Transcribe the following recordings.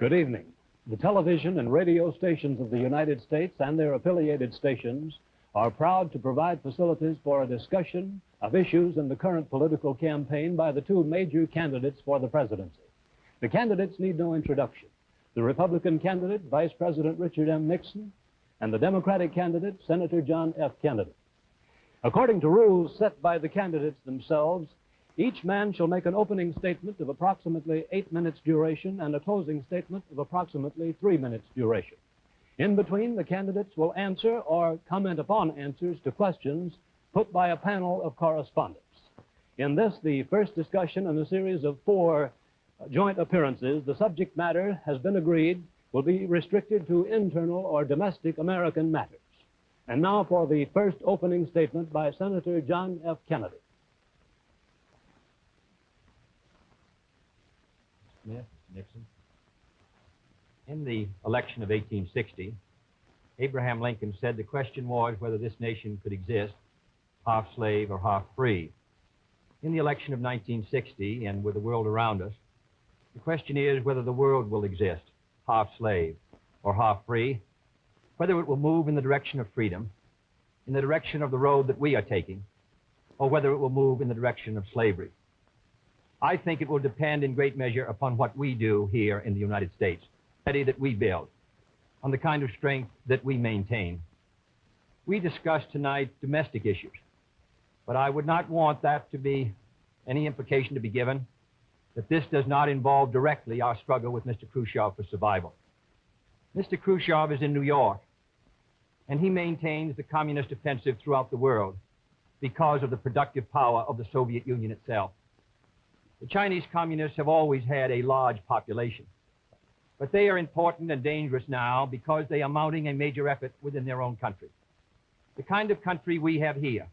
Good evening. The television and radio stations of the United States and their affiliated stations are proud to provide facilities for a discussion of issues in the current political campaign by the two major candidates for the presidency. The candidates need no introduction. The Republican candidate, Vice President Richard M. Nixon, and the Democratic candidate, Senator John F. Kennedy. According to rules set by the candidates themselves, each man shall make an opening statement of approximately 8 minutes duration and a closing statement of approximately 3 minutes duration. In between, the candidates will answer or comment upon answers to questions put by a panel of correspondents. In this, the first discussion in a series of 4 joint appearances, the subject matter has been agreed will be restricted to internal or domestic American matters. And now for the first opening statement by Senator John F. Kennedy. Smith, Nixon. In the election of 1860, Abraham Lincoln said the question was whether this nation could exist half slave or half free. In the election of 1960, and with the world around us, the question is whether the world will exist half slave or half free, whether it will move in the direction of freedom, in the direction of the road that we are taking, or whether it will move in the direction of slavery. I think it will depend in great measure upon what we do here in the United States, that we build, on the kind of strength that we maintain. We discussed tonight domestic issues, but I would not want that to be any implication to be given that this does not involve directly our struggle with Mr. Khrushchev for survival. Mr. Khrushchev is in New York, and he maintains the communist offensive throughout the world because of the productive power of the Soviet Union itself. The Chinese communists have always had a large population, but they are important and dangerous now because they are mounting a major effort within their own country. The kind of country we have here,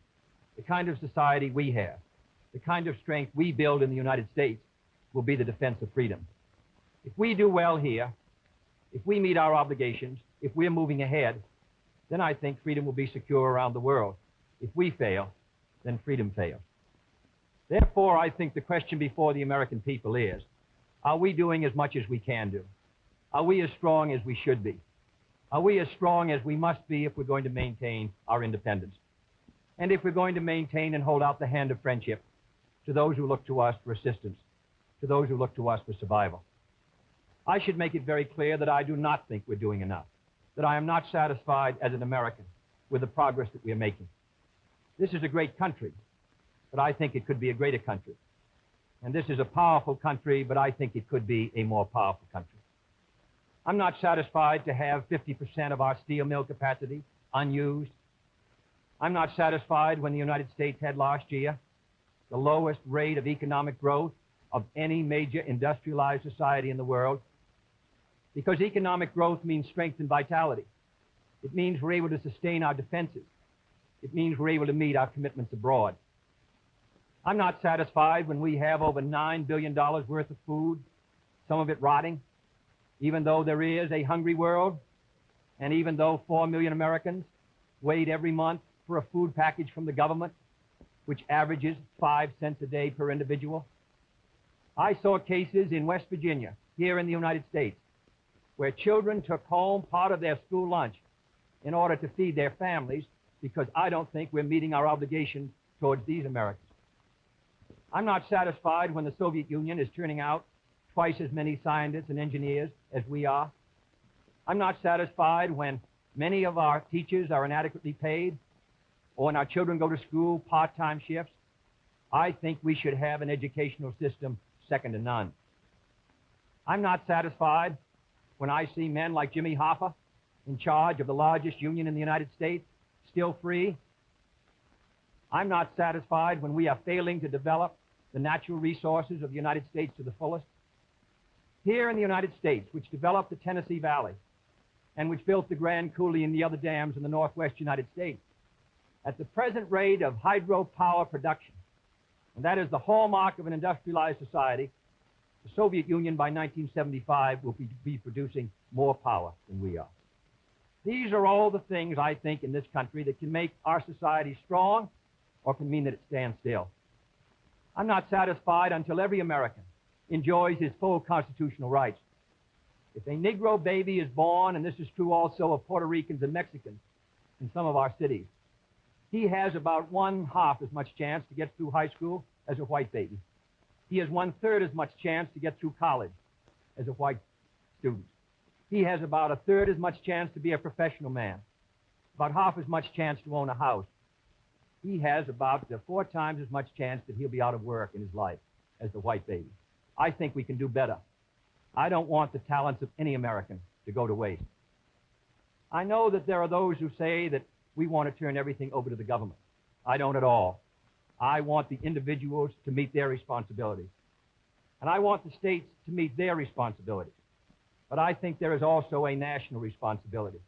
the kind of society we have, the kind of strength we build in the United States will be the defense of freedom. If we do well here, if we meet our obligations, if we're moving ahead, then I think freedom will be secure around the world. If we fail, then freedom fails. Therefore, I think the question before the American people is, are we doing as much as we can do? Are we as strong as we should be? Are we as strong as we must be if we're going to maintain our independence? And if we're going to maintain and hold out the hand of friendship to those who look to us for assistance, to those who look to us for survival? I should make it very clear that I do not think we're doing enough, that I am not satisfied as an American with the progress that we are making. This is a great country, but I think it could be a greater country. And this is a powerful country, but I think it could be a more powerful country. I'm not satisfied to have 50% of our steel mill capacity unused. I'm not satisfied when the United States had last year the lowest rate of economic growth of any major industrialized society in the world, because economic growth means strength and vitality. It means we're able to sustain our defenses. It means we're able to meet our commitments abroad. I'm not satisfied when we have over $9 billion worth of food, some of it rotting, even though there is a hungry world, and even though 4 million Americans wait every month for a food package from the government, which averages 5 cents a day per individual. I saw cases in West Virginia, here in the United States, where children took home part of their school lunch in order to feed their families, because I don't think we're meeting our obligation towards these Americans. I'm not satisfied when the Soviet Union is turning out twice as many scientists and engineers as we are. I'm not satisfied when many of our teachers are inadequately paid, or when our children go to school part-time shifts. I think we should have an educational system second to none. I'm not satisfied when I see men like Jimmy Hoffa in charge of the largest union in the United States, still free. I'm not satisfied when we are failing to develop the natural resources of the United States to the fullest. Here in the United States, which developed the Tennessee Valley and which built the Grand Coulee and the other dams in the northwest United States, at the present rate of hydropower production, and that is the hallmark of an industrialized society, the Soviet Union by 1975 will be producing more power than we are. These are all the things, I think, in this country that can make our society strong or can mean that it stands still. I'm not satisfied until every American enjoys his full constitutional rights. If a Negro baby is born, and this is true also of Puerto Ricans and Mexicans in some of our cities, he has about 1/2 as much chance to get through high school as a white baby. He has 1/3 as much chance to get through college as a white student. He has about 1/3 as much chance to be a professional man, about 1/2 as much chance to own a house. He has about 4 times as much chance that he'll be out of work in his life as the white baby. I think we can do better. I don't want the talents of any American to go to waste. I know that there are those who say that we want to turn everything over to the government. I don't at all. I want the individuals to meet their responsibilities. And I want the states to meet their responsibilities. But I think there is also a national responsibility.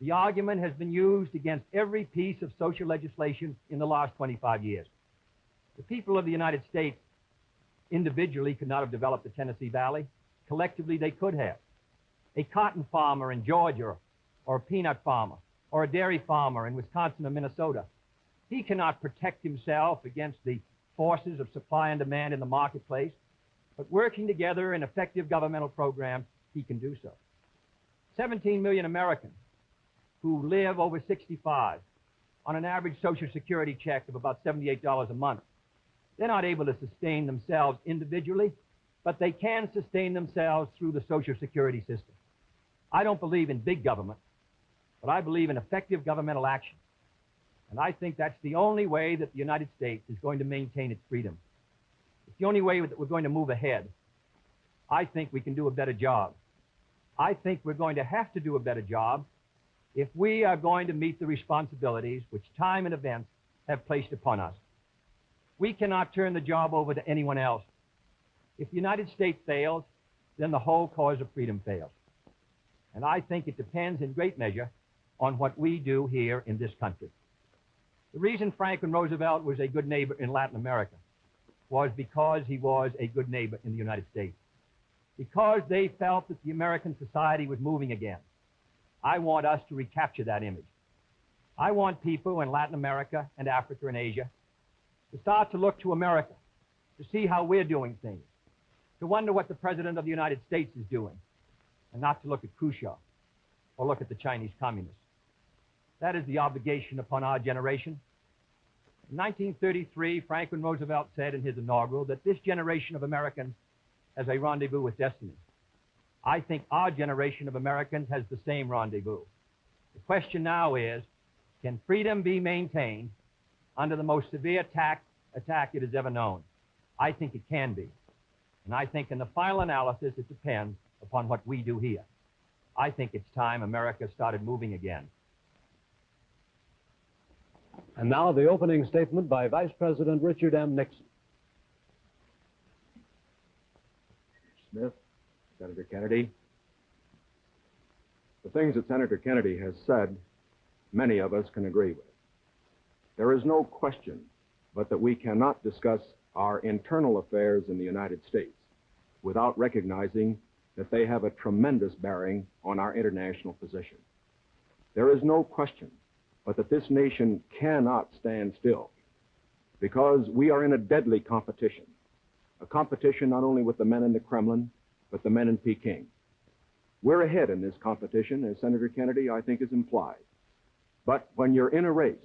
The argument has been used against every piece of social legislation in the last 25 years. The people of the United States individually could not have developed the Tennessee Valley. Collectively, they could have. A cotton farmer in Georgia, or a peanut farmer, or a dairy farmer in Wisconsin or Minnesota, he cannot protect himself against the forces of supply and demand in the marketplace, but working together in effective governmental programs, he can do so. 17 million Americans who live over 65 on an average Social Security check of about $78 a month. They're not able to sustain themselves individually, but they can sustain themselves through the Social Security system. I don't believe in big government, but I believe in effective governmental action. And I think that's the only way that the United States is going to maintain its freedom. It's the only way that we're going to move ahead. I think we can do a better job. I think we're going to have to do a better job if we are going to meet the responsibilities which time and events have placed upon us. We cannot turn the job over to anyone else. If the United States fails, then the whole cause of freedom fails. And I think it depends in great measure on what we do here in this country. The reason Franklin Roosevelt was a good neighbor in Latin America was because he was a good neighbor in the United States. Because they felt that the American society was moving again. I want us to recapture that image. I want people in Latin America and Africa and Asia to start to look to America, to see how we're doing things, to wonder what the President of the United States is doing, and not to look at Khrushchev or look at the Chinese communists. That is the obligation upon our generation. In 1933, Franklin Roosevelt said in his inaugural that this generation of Americans has a rendezvous with destiny. I think our generation of Americans has the same rendezvous. The question now is, can freedom be maintained under the most severe attack it has ever known? I think it can be. And I think in the final analysis, it depends upon what we do here. I think it's time America started moving again. And now the opening statement by Vice President Richard M. Nixon. Smith, Senator Kennedy. The things that Senator Kennedy has said, many of us can agree with. There is no question but that we cannot discuss our internal affairs in the United States without recognizing that they have a tremendous bearing on our international position. There is no question but that this nation cannot stand still because we are in a deadly competition, a competition not only with the men in the Kremlin, but the men in Peking. We're ahead in this competition, as Senator Kennedy, I think, has implied. But when you're in a race,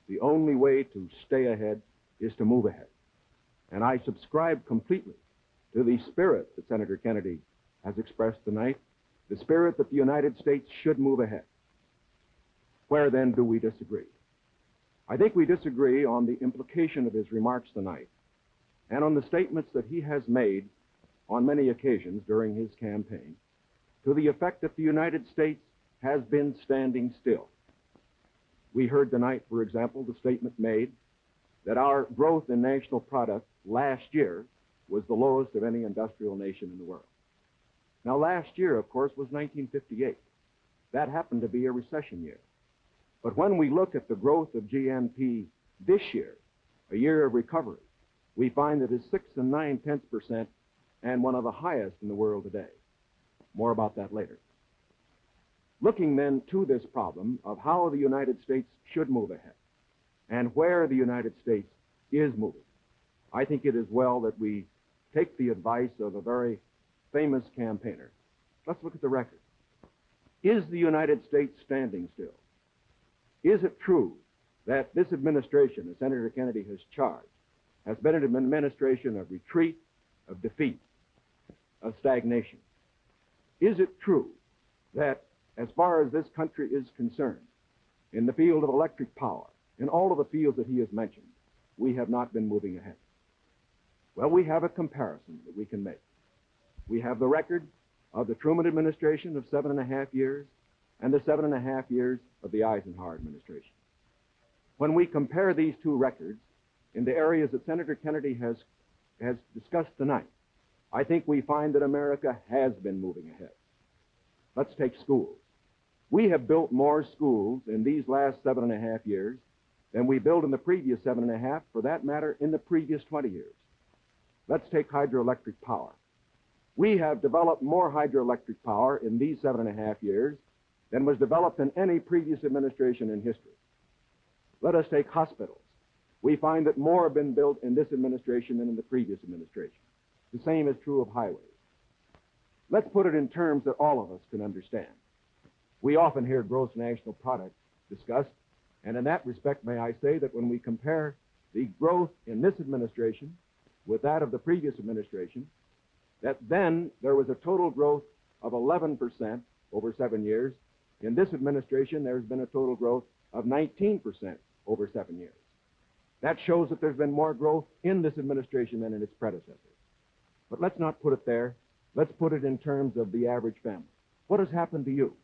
the only way to stay ahead is to move ahead. And I subscribe completely to the spirit that Senator Kennedy has expressed tonight, the spirit that the United States should move ahead. Where then do we disagree? I think we disagree on the implication of his remarks tonight and on the statements that he has made on many occasions during his campaign to the effect that the United States has been standing still. We heard tonight, for example, the statement made that our growth in national product last year was the lowest of any industrial nation in the world. Now, last year, of course, was 1958. That happened to be a recession year. But when we look at the growth of GNP this year, a year of recovery, we find that it's 6 9/10% and one of the highest in the world today. More about that later. Looking then to this problem of how the United States should move ahead and where the United States is moving, I think it is well that we take the advice of a very famous campaigner, Let's look at the record. Is the United States standing still? Is it true that this administration, as Senator Kennedy has charged, has been an administration of retreat, of defeat, of stagnation? Is it true that, as far as this country is concerned, in the field of electric power, in all of the fields that he has mentioned, we have not been moving ahead? Well, we have a comparison that we can make. We have the record of the Truman administration of 7.5 years and the 7.5 years of the Eisenhower administration. When we compare these two records in the areas that Senator Kennedy has discussed tonight, I think we find that America has been moving ahead. Let's take schools. We have built more schools in these last 7.5 years than we built in the previous 7.5, for that matter, in the previous 20 years. Let's take hydroelectric power. We have developed more hydroelectric power in these 7.5 years than was developed in any previous administration in history. Let us take hospitals. We find that more have been built in this administration than in the previous administration. The same is true of highways. Let's put it in terms that all of us can understand. We often hear gross national product discussed, and in that respect, may I say that when we compare the growth in this administration with that of the previous administration, that then there was a total growth of 11% over 7 years. In this administration, there's been a total growth of 19% over 7 years. That shows that there's been more growth in this administration than in its predecessors. But let's not put it there. Let's put it in terms of the average family. What has happened to you?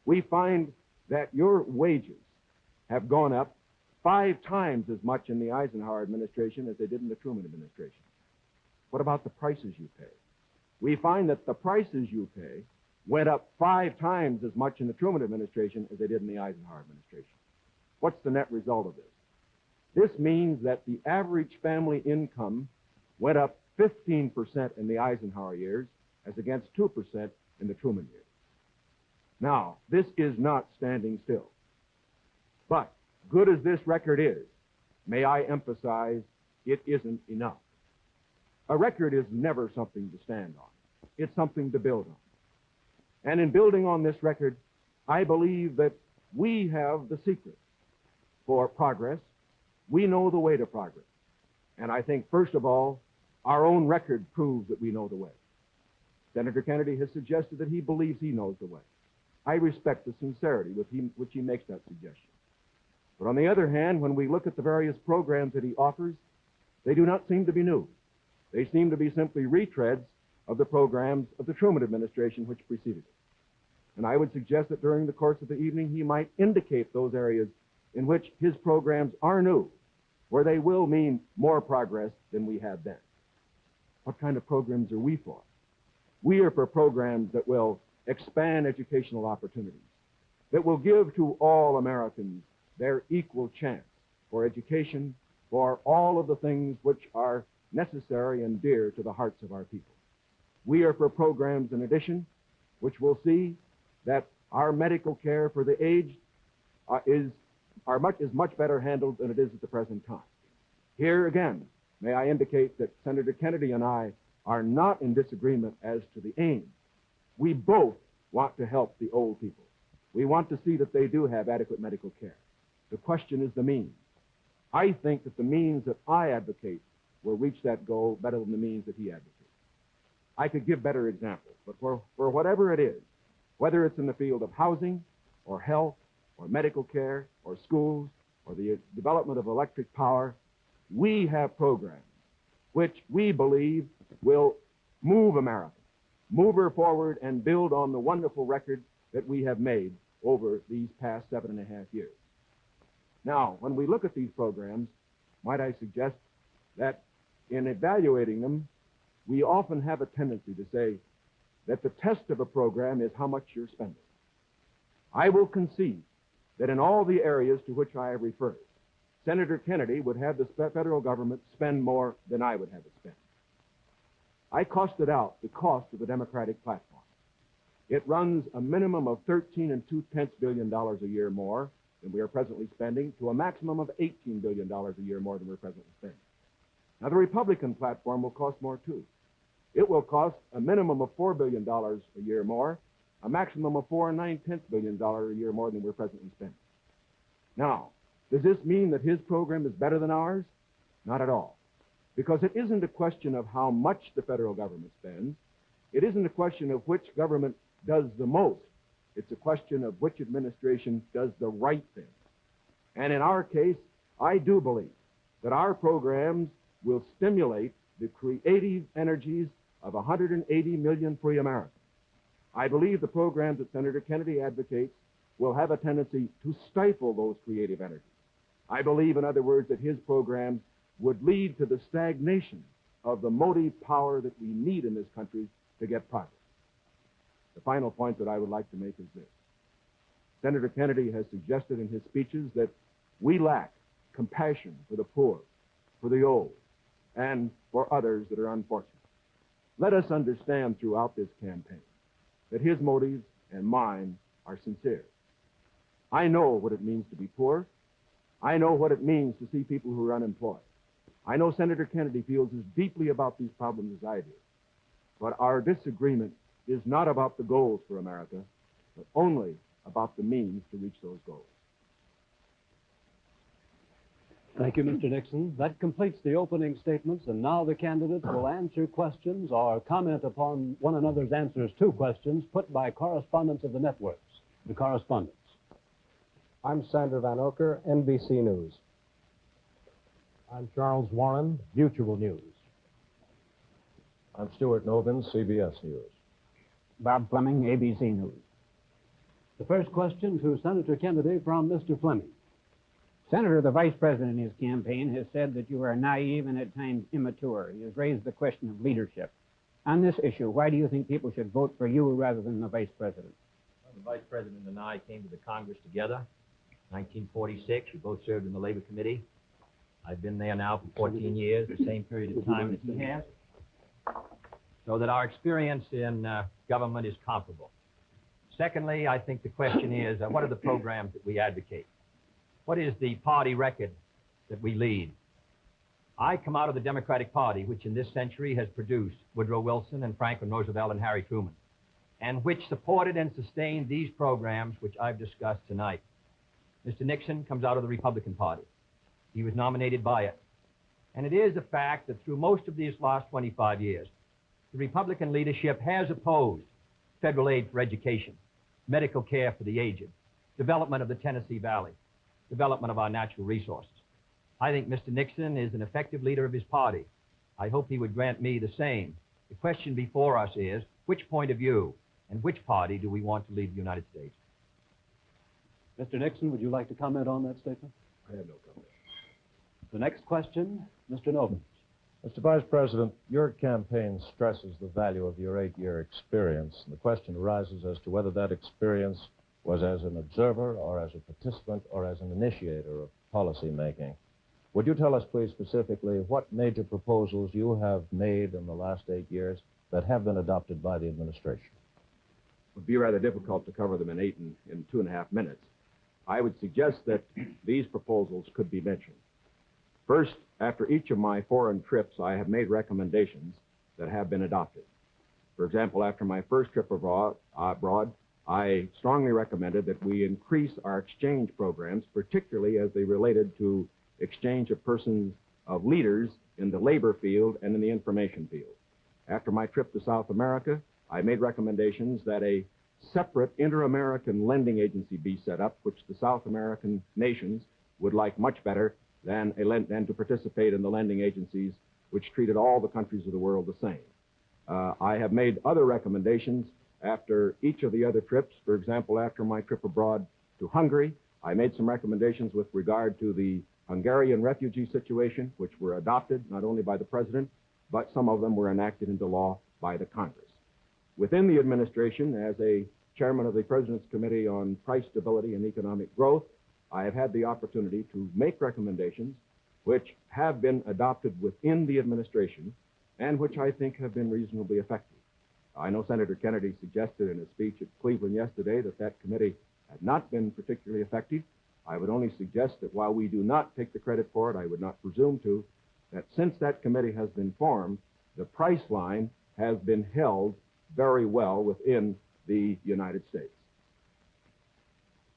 We find that your wages have gone up 5 times as much in the Eisenhower administration as they did in the Truman administration. What about the prices you pay? We find that the prices you pay went up 5 times as much in the Truman administration as they did in the Eisenhower administration. What's the net result of this? This means that the average family income went up 15% in the Eisenhower years as against 2% in the Truman years. Now, this is not standing still. But good as this record is, may I emphasize, it isn't enough. A record is never something to stand on. It's something to build on. And in building on this record, I believe that we have the secret for progress. We know the way to progress. And I think, first of all, our own record proves that we know the way. Senator Kennedy has suggested that he believes he knows the way. I respect the sincerity with which he makes that suggestion. But on the other hand, when we look at the various programs that he offers, they do not seem to be new. They seem to be simply retreads of the programs of the Truman administration which preceded it. And I would suggest that during the course of the evening, he might indicate those areas in which his programs are new, where they will mean more progress than we had then. What kind of programs are we for? We are for programs that will expand educational opportunities, that will give to all Americans their equal chance for education, for all of the things which are necessary and dear to the hearts of our people. We are for programs, in addition, which will see that our medical care for the aged is much better handled than it is at the present time. Here again, may I indicate that Senator Kennedy and I are not in disagreement as to the aim. We both want to help the old people. We want to see that they do have adequate medical care. The question is the means. I think that the means that I advocate will reach that goal better than the means that he advocates. I could give better examples, but for whatever it is, whether it's in the field of housing or health or medical care or schools or the development of electric power, we have programs which we believe will move America, move her forward and build on the wonderful record that we have made over these past 7.5 years. Now, when we look at these programs, might I suggest that in evaluating them, we often have a tendency to say that the test of a program is how much you're spending. I will concede that in all the areas to which I have referred, Senator Kennedy would have the federal government spend more than I would have it spend. I costed out the cost of the Democratic platform. It runs a minimum of $13.2 billion a year more than we are presently spending to a maximum of $18 billion a year more than we're presently spending. Now, the Republican platform will cost more, too. It will cost a minimum of $4 billion a year more, a maximum of $4.9 billion a year more than we're presently spending. Now, does this mean that his program is better than ours? Not at all. Because it isn't a question of how much the federal government spends. It isn't a question of which government does the most. It's a question of which administration does the right thing. And in our case, I do believe that our programs will stimulate the creative energies of 180 million free Americans. I believe the programs that Senator Kennedy advocates will have a tendency to stifle those creative energies. I believe, in other words, that his programs would lead to the stagnation of the motive power that we need in this country to get progress. The final point that I would like to make is this. Senator Kennedy has suggested in his speeches that we lack compassion for the poor, for the old, and for others that are unfortunate. Let us understand throughout this campaign that his motives and mine are sincere. I know what it means to be poor. I know what it means to see people who are unemployed. I know Senator Kennedy feels as deeply about these problems as I do. But our disagreement is not about the goals for America, but only about the means to reach those goals. Thank you, Mr. Nixon. That completes the opening statements, and now the candidates will answer questions or comment upon one another's answers to questions put by correspondents of the networks. The correspondents. I'm Sander Van Oker, NBC News. I'm Charles Warren, Mutual News. I'm Stuart Novin, CBS News. Bob Fleming, ABC News. The first question to Senator Kennedy from Mr. Fleming. Senator, the Vice President in his campaign has said that you are naive and at times immature. He has raised the question of leadership. On this issue, why do you think people should vote for you rather than the Vice President? Well, the Vice President and I came to the Congress together in 1946. We both served in the Labor Committee. I've been there now for 14 years, the same period of time that he has. So that our experience in government is comparable. Secondly, I think the question is, what are the programs that we advocate? What is the party record that we lead? I come out of the Democratic Party, which in this century has produced Woodrow Wilson and Franklin Roosevelt and Harry Truman, and which supported and sustained these programs which I've discussed tonight. Mr. Nixon comes out of the Republican Party. He was nominated by it. And it is a fact that through most of these last 25 years, the Republican leadership has opposed federal aid for education, medical care for the aged, development of the Tennessee Valley, development of our natural resources. I think Mr. Nixon is an effective leader of his party. I hope he would grant me the same. The question before us is, which point of view and which party do we want to lead the United States? Mr. Nixon, would you like to comment on that statement? I have no comment. The next question, Mr. Novin. Mr. Vice President, your campaign stresses the value of your 8-year experience, and the question arises as to whether that experience was as an observer or as a participant or as an initiator of policy making. Would you tell us, please, specifically what major proposals you have made in the last 8 years that have been adopted by the administration? It would be rather difficult to cover them in 2.5 minutes. I would suggest that these proposals could be mentioned. First, after each of my foreign trips, I have made recommendations that have been adopted. For example, after my first trip abroad, I strongly recommended that we increase our exchange programs, particularly as they related to exchange of persons, of leaders in the labor field and in the information field. After my trip to South America, I made recommendations that a separate inter-American lending agency be set up, which the South American nations would like much better than to participate in the lending agencies which treated all the countries of the world the same. I have made other recommendations after each of the other trips. For example, after my trip abroad to Hungary, I made some recommendations with regard to the Hungarian refugee situation, which were adopted not only by the President, but some of them were enacted into law by the Congress. Within the administration, as a chairman of the President's Committee on Price Stability and Economic Growth, I have had the opportunity to make recommendations which have been adopted within the administration and which I think have been reasonably effective. I know Senator Kennedy suggested in a speech at Cleveland yesterday that that committee had not been particularly effective. I would only suggest that while we do not take the credit for it, I would not presume to, that since that committee has been formed, the price line has been held very well within the United States.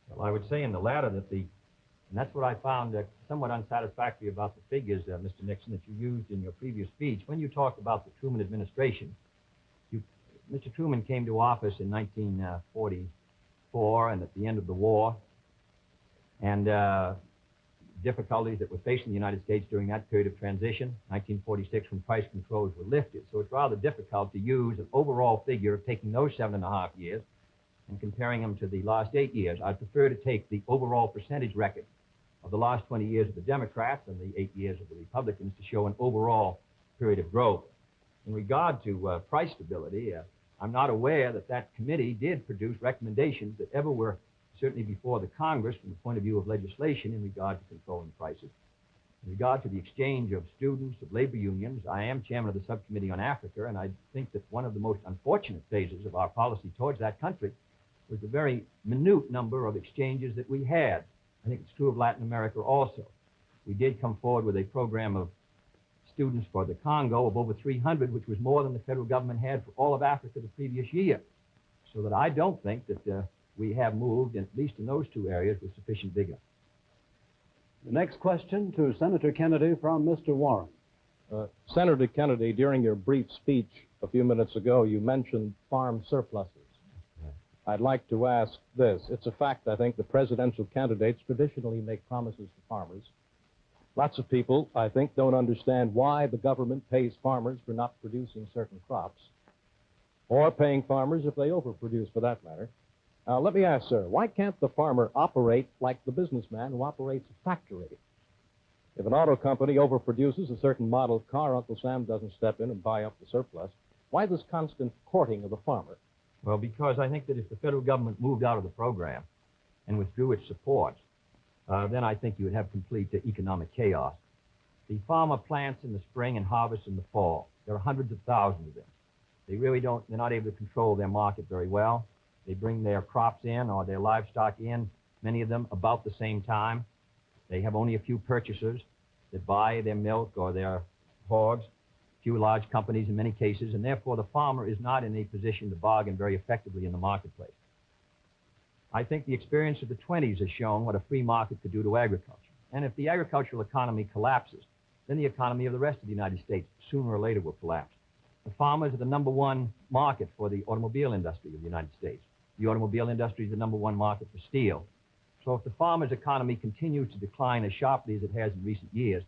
Well, I would say in the latter that and that's what I found somewhat unsatisfactory about the figures, Mr. Nixon, that you used in your previous speech. When you talked about the Truman administration, Mr. Truman came to office in 1944 and at the end of the war, and difficulties that were facing the United States during that period of transition, 1946, when price controls were lifted. So it's rather difficult to use an overall figure of taking those 7.5 years and comparing them to the last 8 years. I'd prefer to take the overall percentage record of the last 20 years of the Democrats and the 8 years of the Republicans to show an overall period of growth. In regard to price stability, I'm not aware that that committee did produce recommendations that ever were certainly before the Congress from the point of view of legislation in regard to controlling prices. In regard to the exchange of students, of labor unions, I am chairman of the subcommittee on Africa, and I think that one of the most unfortunate phases of our policy towards that country was the very minute number of exchanges that we had. I think it's true of Latin America also. We did come forward with a program of students for the Congo of over 300, which was more than the federal government had for all of Africa the previous year. So that I don't think that we have moved, at least in those two areas, with sufficient vigor. The next question to Senator Kennedy from Mr. Warren. Senator Kennedy, during your brief speech a few minutes ago, you mentioned farm surpluses. I'd like to ask this. It's a fact, I think, that presidential candidates traditionally make promises to farmers. Lots of people, I think, don't understand why the government pays farmers for not producing certain crops, or paying farmers if they overproduce, for that matter. Let me ask, sir, why can't the farmer operate like the businessman who operates a factory? If an auto company overproduces a certain model car, Uncle Sam doesn't step in and buy up the surplus. Why this constant courting of the farmer? Well, because I think that if the federal government moved out of the program and withdrew its support, then I think you would have complete economic chaos. The farmer plants in the spring and harvests in the fall. There are hundreds of thousands of them. They're not able to control their market very well. They bring their crops in or their livestock in, many of them about the same time. They have only a few purchasers that buy their milk or their hogs, few large companies in many cases, and therefore the farmer is not in a position to bargain very effectively in the marketplace. I think the experience of the 20s has shown what a free market could do to agriculture. And if the agricultural economy collapses, then the economy of the rest of the United States sooner or later will collapse. The farmers are the #1 market for the automobile industry of the United States. The automobile industry is the #1 market for steel. So if the farmer's economy continues to decline as sharply as it has in recent years,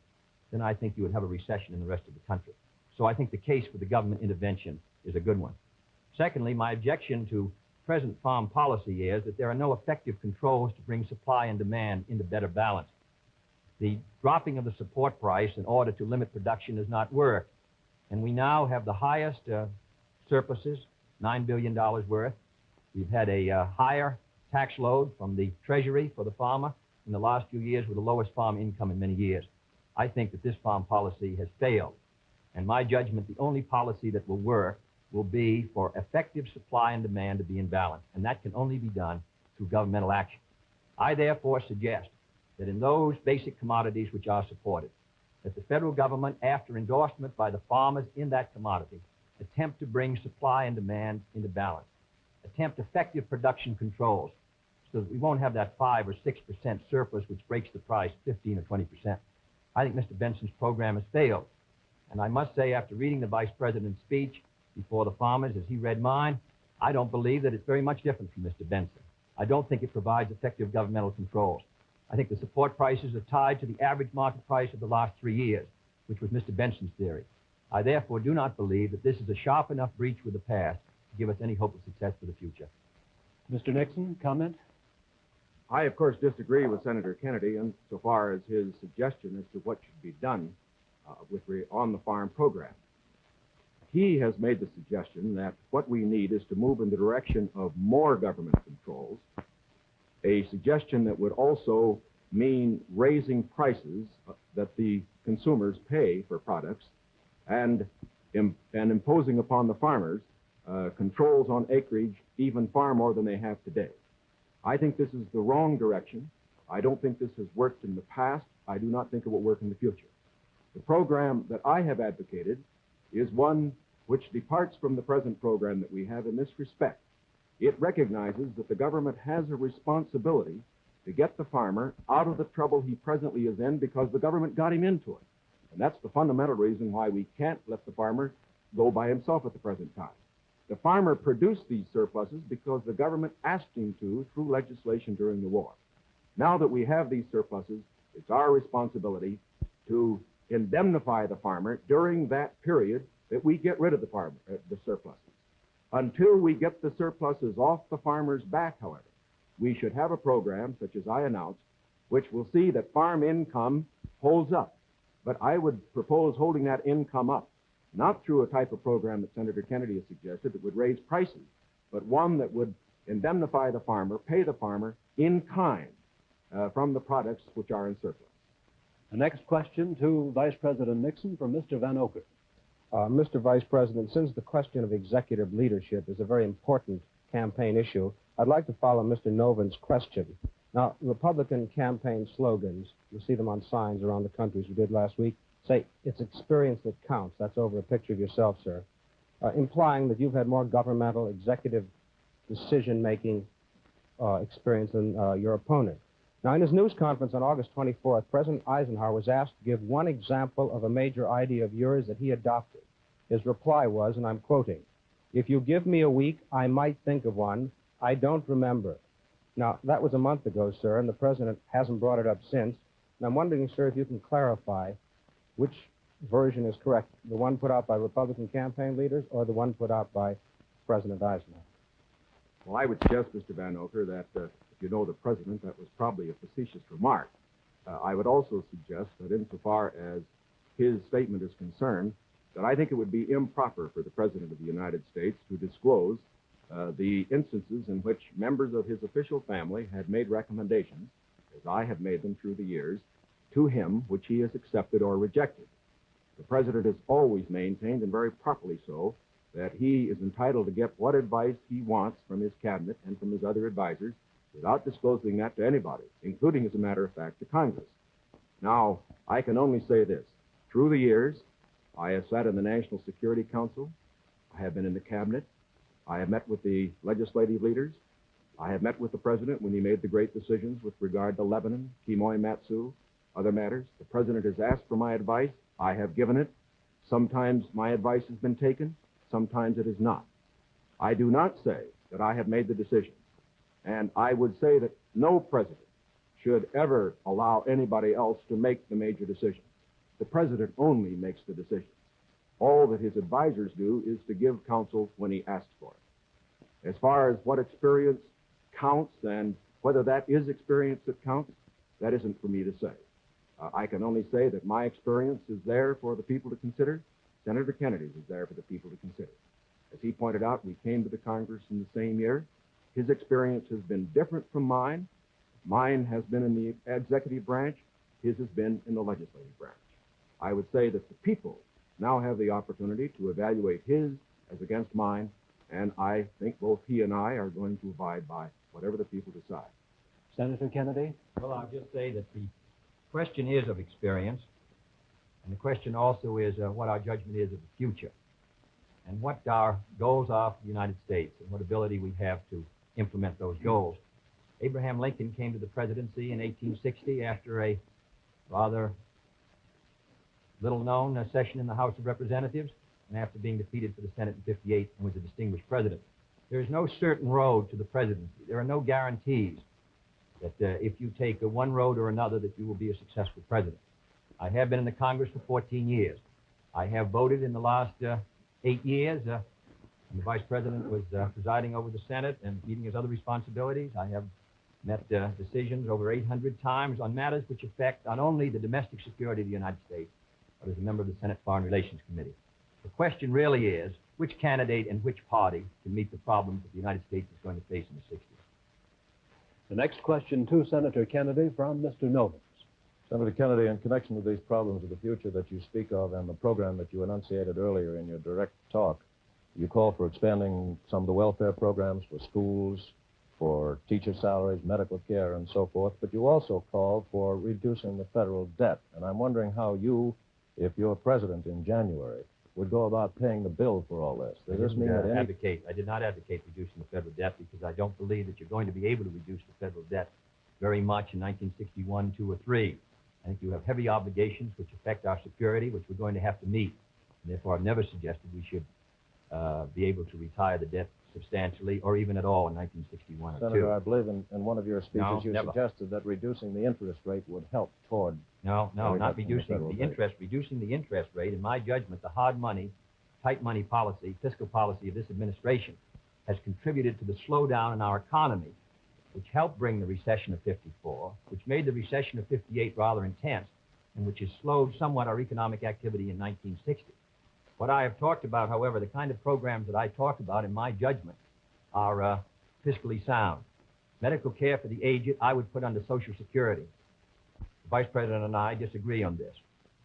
then I think you would have a recession in the rest of the country. So I think the case for the government intervention is a good one. Secondly, my objection to present farm policy is that there are no effective controls to bring supply and demand into better balance. The dropping of the support price in order to limit production does not work. And we now have the highest surpluses, $9 billion worth. We've had a higher tax load from the Treasury for the farmer in the last few years with the lowest farm income in many years. I think that this farm policy has failed. And my judgment, the only policy that will work will be for effective supply and demand to be in balance. And that can only be done through governmental action. I therefore suggest that in those basic commodities which are supported, that the federal government, after endorsement by the farmers in that commodity, attempt to bring supply and demand into balance. Attempt effective production controls so that we won't have that 5 or 6% surplus which breaks the price 15 or 20%. I think Mr. Benson's program has failed. And I must say, after reading the Vice President's speech before the farmers as he read mine, I don't believe that it's very much different from Mr. Benson. I don't think it provides effective governmental controls. I think the support prices are tied to the average market price of the last 3 years, which was Mr. Benson's theory. I therefore do not believe that this is a sharp enough breach with the past to give us any hope of success for the future. Mr. Nixon, comment? I, of course, disagree with Senator Kennedy insofar as his suggestion as to what should be done on the farm program. He has made the suggestion that what we need is to move in the direction of more government controls, a suggestion that would also mean raising prices that the consumers pay for products and imposing upon the farmers controls on acreage even far more than they have today. I think this is the wrong direction. I don't think this has worked in the past. I do not think it will work in the future. The program that I have advocated is one which departs from the present program that we have in this respect. It recognizes that the government has a responsibility to get the farmer out of the trouble he presently is in because the government got him into it. And that's the fundamental reason why we can't let the farmer go by himself at the present time. The farmer produced these surpluses because the government asked him to through legislation during the war. Now that we have these surpluses, it's our responsibility to indemnify the farmer during that period that we get rid of the surpluses. Until we get the surpluses off the farmer's back, however, we should have a program, such as I announced, which will see that farm income holds up. But I would propose holding that income up, not through a type of program that Senator Kennedy has suggested that would raise prices, but one that would indemnify the farmer, pay the farmer in kind from the products which are in surplus. The next question to Vice President Nixon from Mr. Van Oker. Mr. Vice President, since the question of executive leadership is a very important campaign issue, I'd like to follow Mr. Noven's question. Now, Republican campaign slogans, you see them on signs around the country as we did last week, say, it's experience that counts. That's over a picture of yourself, sir, implying that you've had more governmental executive decision-making experience than your opponent. Now, in his news conference on August 24th, President Eisenhower was asked to give one example of a major idea of yours that he adopted. His reply was, and I'm quoting, "If you give me a week, I might think of one. I don't remember." Now, that was a month ago, sir, and the President hasn't brought it up since. And I'm wondering, sir, if you can clarify which version is correct, the one put out by Republican campaign leaders or the one put out by President Eisenhower? Well, I would suggest, Mr. Van Oker, that if you know the President, that was probably a facetious remark. I would also suggest that insofar as his statement is concerned, that I think it would be improper for the President of the United States to disclose the instances in which members of his official family had made recommendations, as I have made them through the years, to him which he has accepted or rejected. The President has always maintained, and very properly so, that he is entitled to get what advice he wants from his cabinet and from his other advisors without disclosing that to anybody, including, as a matter of fact, to Congress. Now, I can only say this. Through the years, I have sat in the National Security Council. I have been in the cabinet. I have met with the legislative leaders. I have met with the President when he made the great decisions with regard to Lebanon, Kimoy Matsu, other matters. The President has asked for my advice. I have given it. Sometimes my advice has been taken. Sometimes it is not. I do not say that I have made the decision. And I would say that no president should ever allow anybody else to make the major decisions. The President only makes the decisions. All that his advisors do is to give counsel when he asks for it. As far as what experience counts and whether that is experience that counts, that isn't for me to say. I can only say that my experience is there for the people to consider. Senator Kennedy's is there for the people to consider. As he pointed out, we came to the Congress in the same year. His experience has been different from mine. Mine has been in the executive branch. His has been in the legislative branch. I would say that the people now have the opportunity to evaluate his as against mine, and I think both he and I are going to abide by whatever the people decide. Senator Kennedy? Well, I'll just say that the question is of experience, and the question also is what our judgment is of the future, and what our goals are for the United States, and what ability we have to implement those goals. Abraham Lincoln came to the presidency in 1860 after a rather little-known session in the House of Representatives, and after being defeated for the Senate in 58 and was a distinguished president. There is no certain road to the presidency. There are no guarantees that if you take one road or another that you will be a successful president. I have been in the Congress for 14 years. I have voted in the last 8 years. And the Vice President was presiding over the Senate and meeting his other responsibilities. I have met decisions over 800 times on matters which affect not only the domestic security of the United States, but as a member of the Senate Foreign Relations Committee. The question really is, which candidate and which party can meet the problems that the United States is going to face in the 60s? The next question to Senator Kennedy from Mr. Novins. Senator Kennedy, in connection with these problems of the future that you speak of and the program that you enunciated earlier in your direct talk, you call for expanding some of the welfare programs for schools, for teacher salaries, medical care, and so forth, but you also call for reducing the federal debt. And I'm wondering how you, if you're president in January, would go about paying the bill for all this? Does this mean that I did not advocate reducing the federal debt because I don't believe that you're going to be able to reduce the federal debt very much in 1961, 2, or 3. I think you have heavy obligations which affect our security, which we're going to have to meet. And therefore, I've never suggested we should be able to retire the debt substantially or even at all in 1961 or 2. Senator, I believe in one of your speeches you never. suggested that reducing the interest rate would help toward... No, not reducing the interest. Reducing the interest rate, in my judgment, the hard money, tight money policy, fiscal policy of this administration has contributed to the slowdown in our economy, which helped bring the recession of 54, which made the recession of 58 rather intense, and which has slowed somewhat our economic activity in 1960. What I have talked about, however, the kind of programs that I talked about, in my judgment, are fiscally sound. Medical care for the aged, I would put under Social Security. The Vice President and I disagree on this.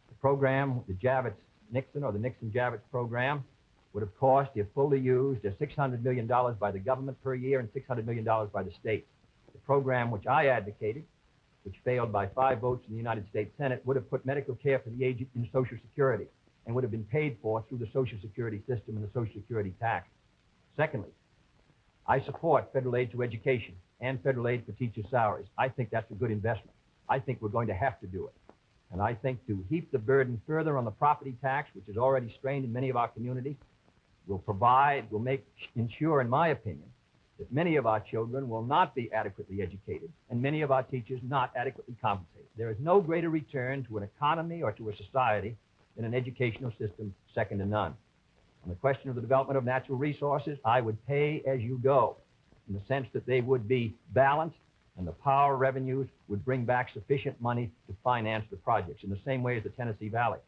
The program, the Javits-Nixon or the Nixon-Javits program, would have cost, if fully used, $600 million by the government per year and $600 million by the states. The program which I advocated, which failed by 5 votes in the United States Senate, would have put medical care for the aged in Social Security and would have been paid for through the Social Security system and the Social Security tax. Secondly, I support federal aid to education and federal aid for teachers' salaries. I think that's a good investment. I think we're going to have to do it. And I think to heap the burden further on the property tax, which is already strained in many of our communities, will ensure, in my opinion, that many of our children will not be adequately educated and many of our teachers not adequately compensated. There is no greater return to an economy or to a society than an educational system second to none. On the question of the development of natural resources, I would pay as you go, in the sense that they would be balanced and the power revenues would bring back sufficient money to finance the projects, in the same way as the Tennessee Valley.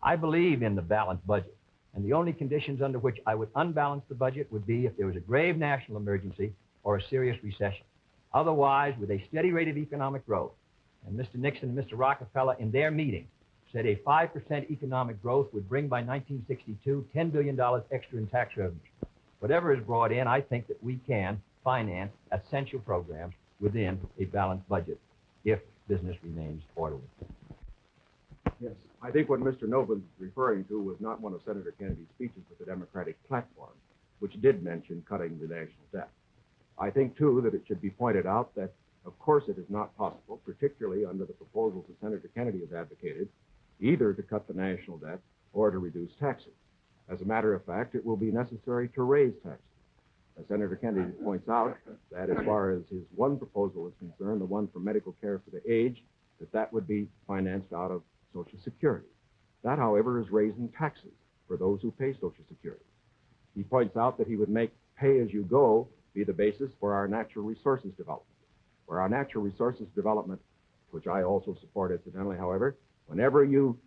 I believe in the balanced budget, and the only conditions under which I would unbalance the budget would be if there was a grave national emergency or a serious recession. Otherwise, with a steady rate of economic growth, and Mr. Nixon and Mr. Rockefeller in their meeting said a 5% economic growth would bring by 1962 $10 billion extra in tax revenues. Whatever is brought in, I think that we can finance essential programs within a balanced budget if business remains orderly. Yes, I think what Mr. Novin was referring to was not one of Senator Kennedy's speeches, but the Democratic platform, which did mention cutting the national debt. I think, too, that it should be pointed out that, of course, it is not possible, particularly under the proposals that Senator Kennedy has advocated, either to cut the national debt or to reduce taxes. As a matter of fact, it will be necessary to raise taxes. As Senator Kennedy points out, that as far as his one proposal is concerned, the one for medical care for the aged, that would be financed out of Social Security. That, however, is raising taxes for those who pay Social Security. He points out that he would make pay-as-you-go be the basis for our natural resources development. For our natural resources development, which I also support incidentally, however, whenever you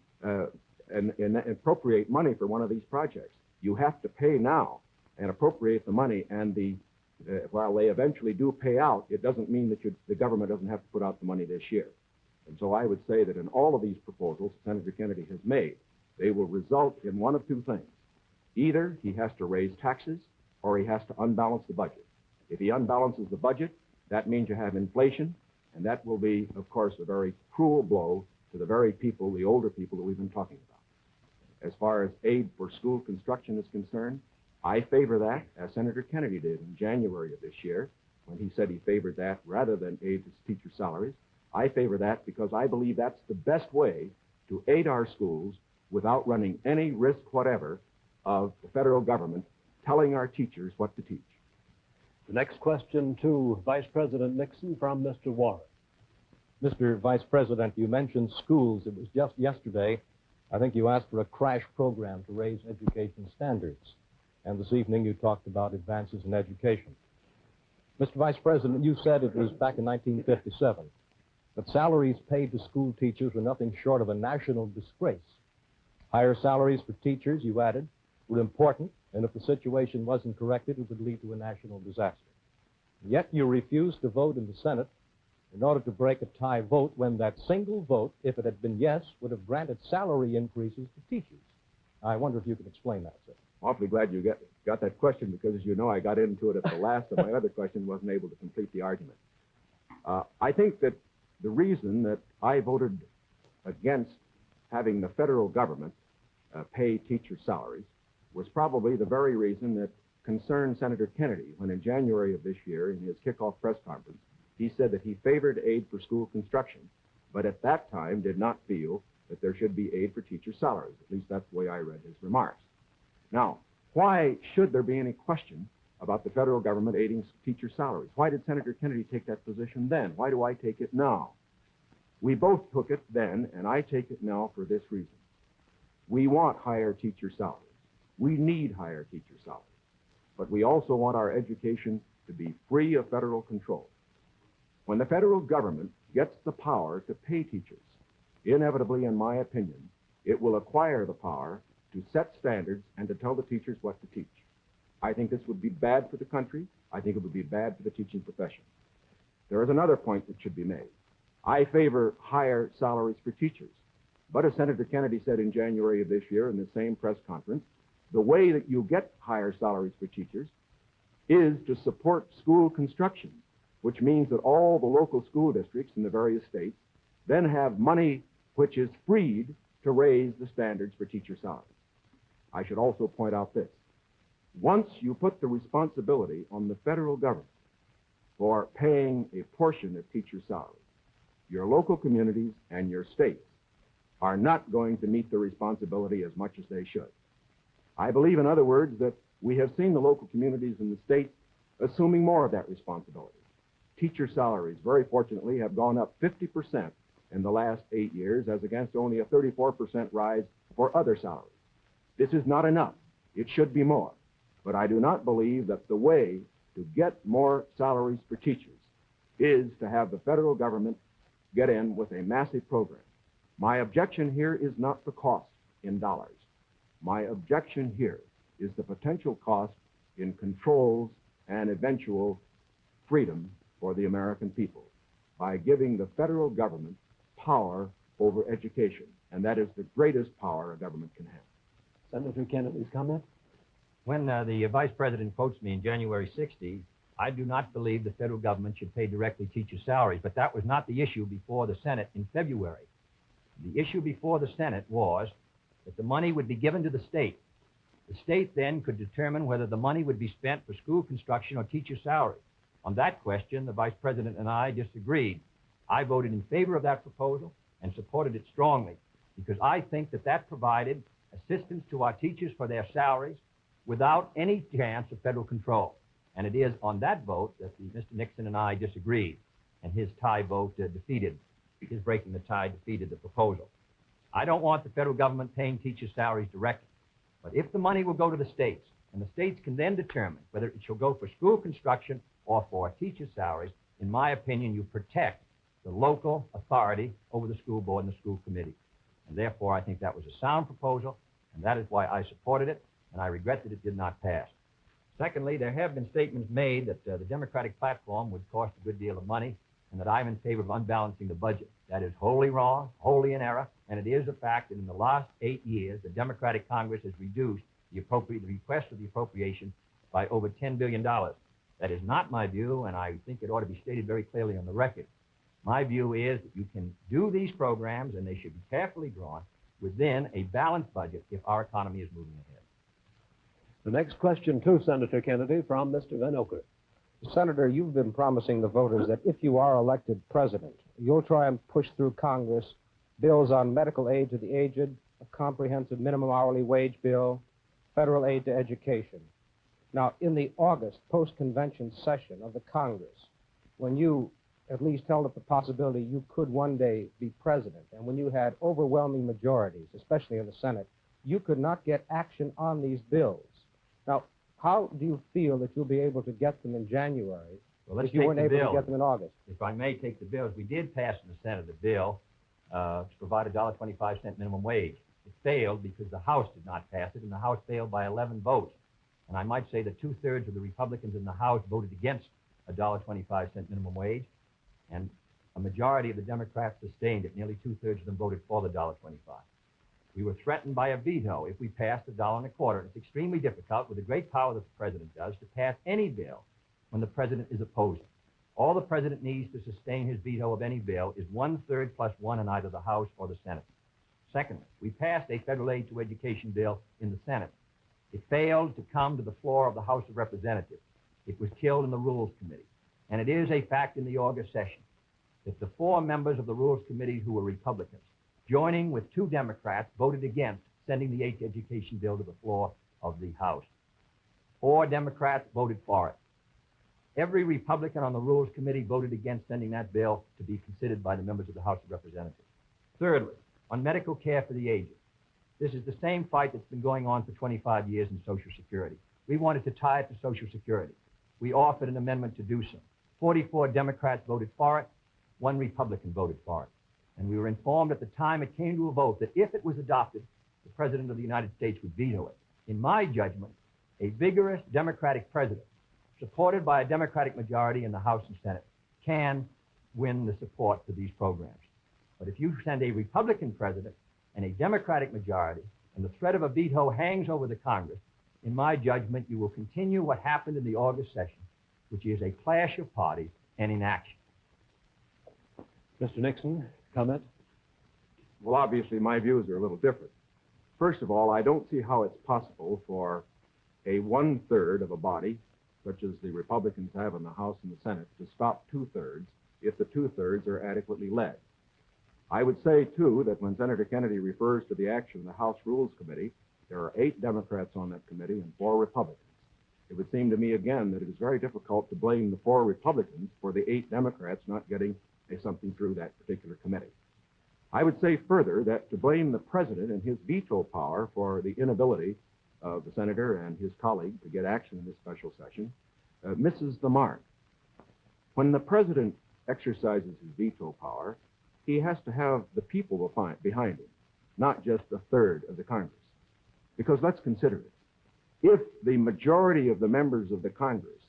appropriate money for one of these projects, you have to pay now and appropriate the money, and while they eventually do pay out, it doesn't mean that the government doesn't have to put out the money this year. And so I would say that in all of these proposals Senator Kennedy has made, they will result in one of two things. Either he has to raise taxes or he has to unbalance the budget. If he unbalances the budget, that means you have inflation, and that will be, of course, a very cruel blow to the very people, the older people that we've been talking about. As far as aid for school construction is concerned, I favor that, as Senator Kennedy did in January of this year, when he said he favored that rather than aid to teacher salaries. I favor that because I believe that's the best way to aid our schools without running any risk whatever of the federal government telling our teachers what to teach. The next question to Vice President Nixon from Mr. Warren. Mr. Vice President, you mentioned schools. It was just yesterday, I think you asked for a crash program to raise education standards. And this evening you talked about advances in education. Mr. Vice President, you said it was back in 1957 that salaries paid to school teachers were nothing short of a national disgrace. Higher salaries for teachers, you added, were important, and if the situation wasn't corrected, it would lead to a national disaster. Yet you refused to vote in the Senate in order to break a tie vote when that single vote, if it had been yes, would have granted salary increases to teachers. I wonder if you could explain that, sir. Awfully glad you got that question because, as you know, I got into it at the last, and my other question wasn't able to complete the argument. I think that the reason that I voted against having the federal government pay teacher salaries was probably the very reason that concerned Senator Kennedy when in January of this year in his kickoff press conference, he said that he favored aid for school construction, but at that time did not feel that there should be aid for teacher salaries. At least that's the way I read his remarks. Now, why should there be any question about the federal government aiding teacher salaries? Why did Senator Kennedy take that position then? Why do I take it now? We both took it then, and I take it now for this reason. We want higher teacher salaries. We need higher teacher salaries. But we also want our education to be free of federal control. When the federal government gets the power to pay teachers, inevitably, in my opinion, it will acquire the power to set standards and to tell the teachers what to teach. I think this would be bad for the country. I think it would be bad for the teaching profession. There is another point that should be made. I favor higher salaries for teachers. But as Senator Kennedy said in January of this year in the same press conference, the way that you get higher salaries for teachers is to support school construction, which means that all the local school districts in the various states then have money which is freed to raise the standards for teacher salaries. I should also point out this. Once you put the responsibility on the federal government for paying a portion of teacher salaries, your local communities and your states are not going to meet the responsibility as much as they should. I believe, in other words, that we have seen the local communities in the states assuming more of that responsibility. Teacher salaries, very fortunately, have gone up 50% in the last 8 years, as against only a 34% rise for other salaries. This is not enough. It should be more. But I do not believe that the way to get more salaries for teachers is to have the federal government get in with a massive program. My objection here is not the cost in dollars. My objection here is the potential cost in controls and eventual freedom for the American people by giving the federal government power over education. And that is the greatest power a government can have. Senator Kennedy's comment? When the Vice President quotes me in January 60, I do not believe the federal government should pay directly teacher salaries, but that was not the issue before the Senate in February. The issue before the Senate was that the money would be given to the state. The state then could determine whether the money would be spent for school construction or teacher salaries. On that question, the Vice President and I disagreed. I voted in favor of that proposal and supported it strongly because I think that that provided assistance to our teachers for their salaries without any chance of federal control. And it is on that vote that Mr. Nixon and I disagreed, and his tie vote defeated. His breaking the tie defeated the proposal. I don't want the federal government paying teacher salaries directly, but if the money will go to the states, and the states can then determine whether it shall go for school construction or for teacher salaries, in my opinion, you protect the local authority over the school board and the school committee. And therefore, I think that was a sound proposal, and that is why I supported it, and I regret that it did not pass. Secondly, there have been statements made that the Democratic platform would cost a good deal of money and that I'm in favor of unbalancing the budget. That is wholly wrong, wholly in error, and it is a fact that in the last 8 years, the Democratic Congress has reduced the request for the appropriation by over $10 billion. That is not my view, and I think it ought to be stated very clearly on the record. My view is that you can do these programs, and they should be carefully drawn within a balanced budget if our economy is moving ahead. The next question to Senator Kennedy from Mr. Van Oker. Senator, you've been promising the voters that if you are elected president, you'll try and push through Congress bills on medical aid to the aged, a comprehensive minimum hourly wage bill, federal aid to education. Now, in the August post-convention session of the Congress, when you at least held up the possibility you could one day be president, and when you had overwhelming majorities, especially in the Senate, you could not get action on these bills. Now, how do you feel that you'll be able to get them in January if you weren't able to get them in August? If I may take the bills, we did pass in the Senate a bill to provide a $1.25 minimum wage. It failed because the House did not pass it, and the House failed by 11 votes. And I might say that 2/3 of the Republicans in the House voted against a $1.25 minimum wage, and a majority of the Democrats sustained it. Nearly 2/3 of them voted for the $1.25. We were threatened by a veto if we passed $1.25. It's extremely difficult, with the great power that the president does, to pass any bill when the president is opposing. All the president needs to sustain his veto of any bill is 1/3 +1 in either the House or the Senate. Secondly, we passed a federal aid to education bill in the Senate. It failed to come to the floor of the House of Representatives. It was killed in the Rules Committee. And it is a fact in the August session that the 4 members of the Rules Committee who were Republicans, joining with 2 Democrats, voted against sending the aid to education bill to the floor of the House. 4 Democrats voted for it. Every Republican on the Rules Committee voted against sending that bill to be considered by the members of the House of Representatives. Thirdly, on medical care for the aged. This is the same fight that's been going on for 25 years in Social Security. We wanted to tie it to Social Security. We offered an amendment to do so. 44 Democrats voted for it. 1 Republican voted for it. And we were informed at the time it came to a vote that if it was adopted, the President of the United States would veto it. In my judgment, a vigorous Democratic president, supported by a Democratic majority in the House and Senate, can win the support for these programs. But if you send a Republican president and a Democratic majority, and the threat of a veto hangs over the Congress, in my judgment, you will continue what happened in the August session, which is a clash of parties and inaction. Mr. Nixon, comment? Well, obviously, my views are a little different. First of all, I don't see how it's possible for a 1/3 of a body, such as the Republicans have in the House and the Senate, to stop 2/3 if the 2/3 are adequately led. I would say, too, that when Senator Kennedy refers to the action of the House Rules Committee, there are 8 Democrats on that committee and 4 Republicans. It would seem to me, again, that it is very difficult to blame the 4 Republicans for the 8 Democrats not getting something through that particular committee. I would say further that to blame the President and his veto power for the inability of the Senator and his colleague to get action in this special session misses the mark. When the President exercises his veto power, he has to have the people behind him, not just 1/3 of the Congress. Because let's consider it. If the majority of the members of the Congress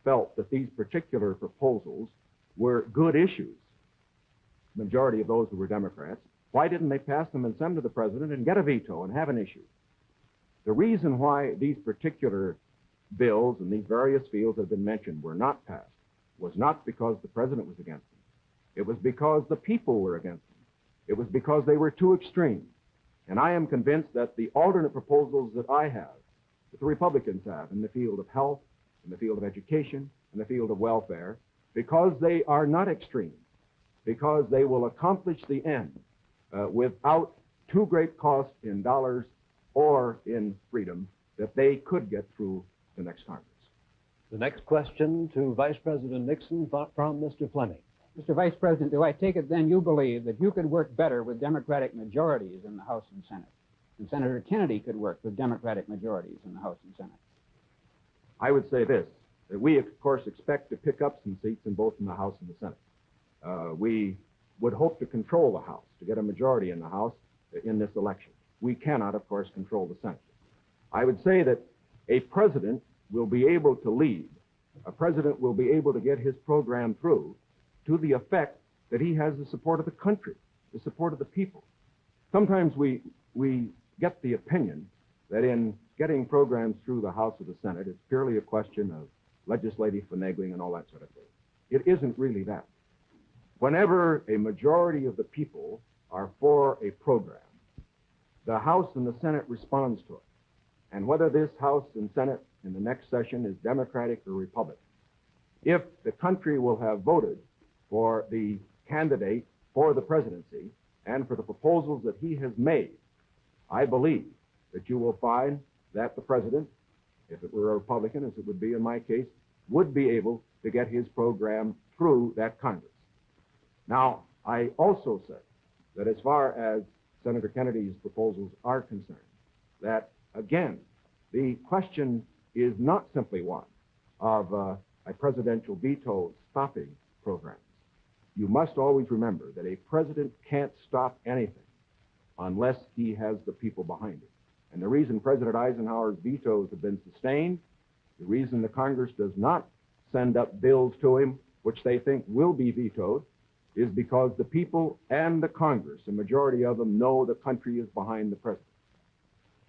felt that these particular proposals were good issues, the majority of those who were Democrats, why didn't they pass them and send to the President and get a veto and have an issue? The reason why these particular bills in these various fields that have been mentioned were not passed was not because the President was against them. It was because the people were against them. It was because they were too extreme. And I am convinced that the alternate proposals that I have, that the Republicans have in the field of health, in the field of education, in the field of welfare, because they are not extreme, because they will accomplish the end without too great cost in dollars or in freedom, that they could get through the next Congress. The next question to Vice President Nixon from Mr. Fleming. Mr. Vice President, do I take it then you believe that you could work better with Democratic majorities in the House and Senate, and Senator Kennedy could work with Democratic majorities in the House and Senate? I would say this, that we, of course, expect to pick up some seats in both in the House and the Senate. We would hope to control the House, to get a majority in the House in this election. We cannot, of course, control the Senate. I would say that a president will be able to lead. A president will be able to get his program through to the effect that he has the support of the country, the support of the people. Sometimes we get the opinion that in getting programs through the House or the Senate, it's purely a question of legislative finagling and all that sort of thing. It isn't really that. Whenever a majority of the people are for a program, the House and the Senate responds to it. And whether this House and Senate in the next session is Democratic or Republican, if the country will have voted for the candidate for the presidency and for the proposals that he has made, I believe that you will find that the president, if it were a Republican, as it would be in my case, would be able to get his program through that Congress. Now, I also say that as far as Senator Kennedy's proposals are concerned, that, again, the question is not simply one of a presidential veto stopping programs. You must always remember that a president can't stop anything unless he has the people behind him. And the reason President Eisenhower's vetoes have been sustained, the reason the Congress does not send up bills to him which they think will be vetoed, is because the people and the Congress, a majority of them, know the country is behind the president.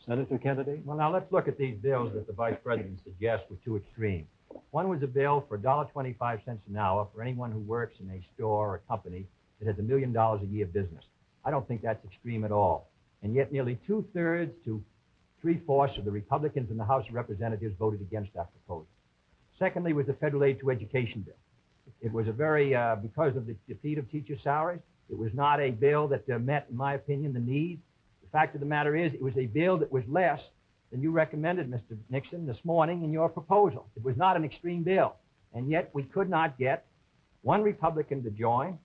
Senator Kennedy? Well, now let's look at these bills that the Vice President suggests were too extreme. One was a bill for $1.25 an hour for anyone who works in a store or a company that has $1 million a year business. I don't think that's extreme at all. And yet nearly 2/3 to 3/4 of the Republicans in the House of Representatives voted against that proposal. Secondly was the federal aid to education bill. It was a very, because of the defeat of teacher salaries, it was not a bill that met, in my opinion, the need. The fact of the matter is, it was a bill that was less than you recommended, Mr. Nixon, this morning in your proposal. It was not an extreme bill. And yet we could not get one Republican to join.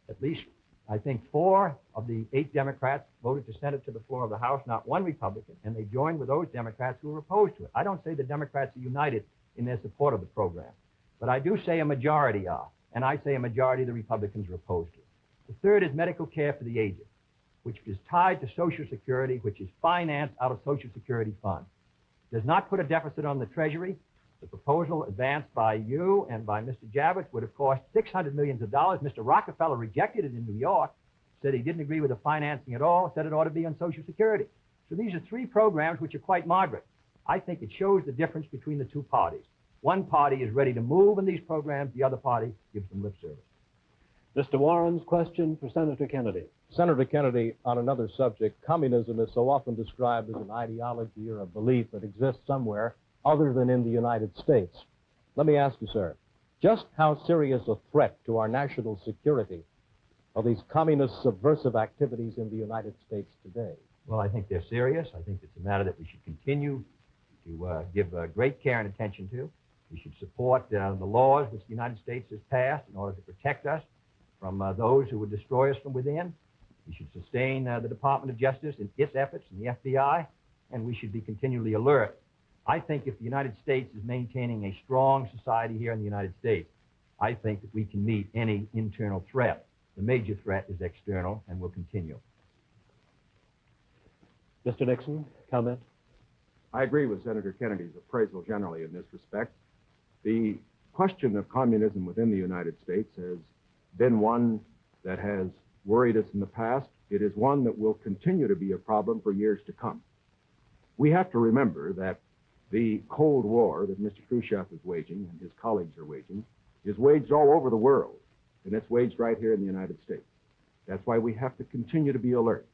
At least, I think, 4 of the 8 Democrats voted to send it to the floor of the House, not one Republican, and they joined with those Democrats who were opposed to it. I don't say the Democrats are united in their support of the program, but I do say a majority are, and I say a majority of the Republicans are opposed to it. The third is medical care for the aged, which is tied to Social Security, which is financed out of Social Security funds. Does not put a deficit on the Treasury. The proposal advanced by you and by Mr. Javits would have cost $600 million. Mr. Rockefeller rejected it in New York, said he didn't agree with the financing at all, said it ought to be on Social Security. So these are 3 programs which are quite moderate. I think it shows the difference between the 2 parties. One party is ready to move in these programs, the other party gives them lip service. Mr. Warren's question for Senator Kennedy. Senator Kennedy, on another subject, communism is so often described as an ideology or a belief that exists somewhere other than in the United States. Let me ask you, sir, just how serious a threat to our national security are these communist subversive activities in the United States today? Well, I think they're serious. I think it's a matter that we should continue to give great care and attention to. We should support the laws which the United States has passed in order to protect us from those who would destroy us from within. We should sustain the Department of Justice in its efforts and the FBI, and we should be continually alert. I think if the United States is maintaining a strong society here in the United States, I think that we can meet any internal threat. The major threat is external and will continue. Mr. Nixon, comment? I agree with Senator Kennedy's appraisal generally in this respect. The question of communism within the United States has been one that has worried us in the past. It is one that will continue to be a problem for years to come. We have to remember that the Cold War that Mr. Khrushchev is waging and his colleagues are waging is waged all over the world, and it's waged right here in the United States. That's why we have to continue to be alert.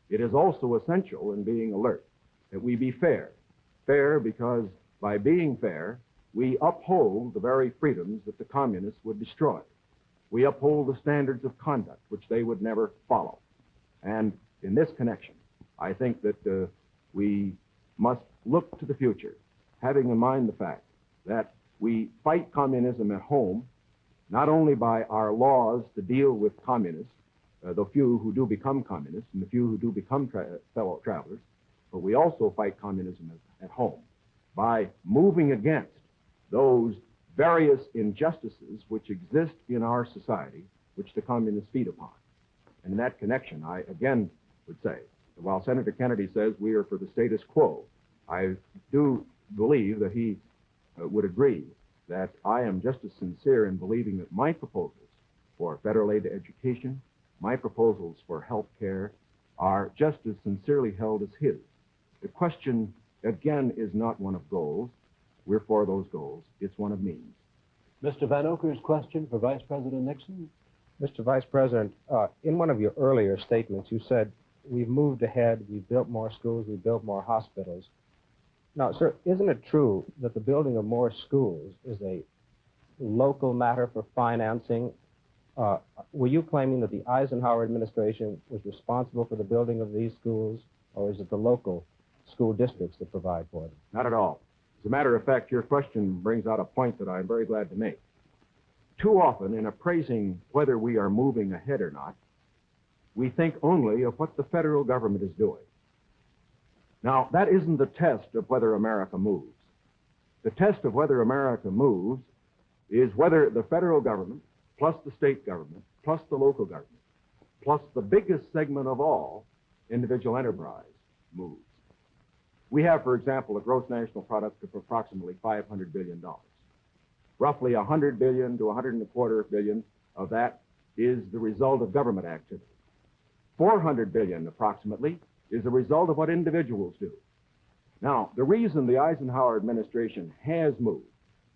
It is also essential in being alert that we be fair. Fair because by being fair, we uphold the very freedoms that the communists would destroy. We uphold the standards of conduct which they would never follow. And in this connection, I think that we must look to the future, having in mind the fact that we fight communism at home, not only by our laws to deal with communists, the few who do become communists and the few who do become fellow travelers, but we also fight communism at home by moving against those various injustices which exist in our society, which the communists feed upon. And in that connection, I again would say, that while Senator Kennedy says we are for the status quo, I do believe that he would agree that I am just as sincere in believing that my proposals for federal aid to education, my proposals for health care, are just as sincerely held as his. The question, again, is not one of goals. We're for those goals. It's one of means. Mr. Van Oker's question for Vice President Nixon. Mr. Vice President, in one of your earlier statements, you said, we've moved ahead, we've built more schools, we've built more hospitals. Now, sir, isn't it true that the building of more schools is a local matter for financing? Were you claiming that the Eisenhower administration was responsible for the building of these schools, or is it the local school districts that provide for them? Not at all. As a matter of fact, your question brings out a point that I'm very glad to make. Too often, in appraising whether we are moving ahead or not, we think only of what the federal government is doing. Now, that isn't the test of whether America moves. The test of whether America moves is whether the federal government, plus the state government, plus the local government, plus the biggest segment of all, individual enterprise, moves. We have, for example, a gross national product of approximately $500 billion. Roughly $100 billion to $125 billion of that is the result of government activity. $400 billion, approximately, is the result of what individuals do. Now, the reason the Eisenhower administration has moved,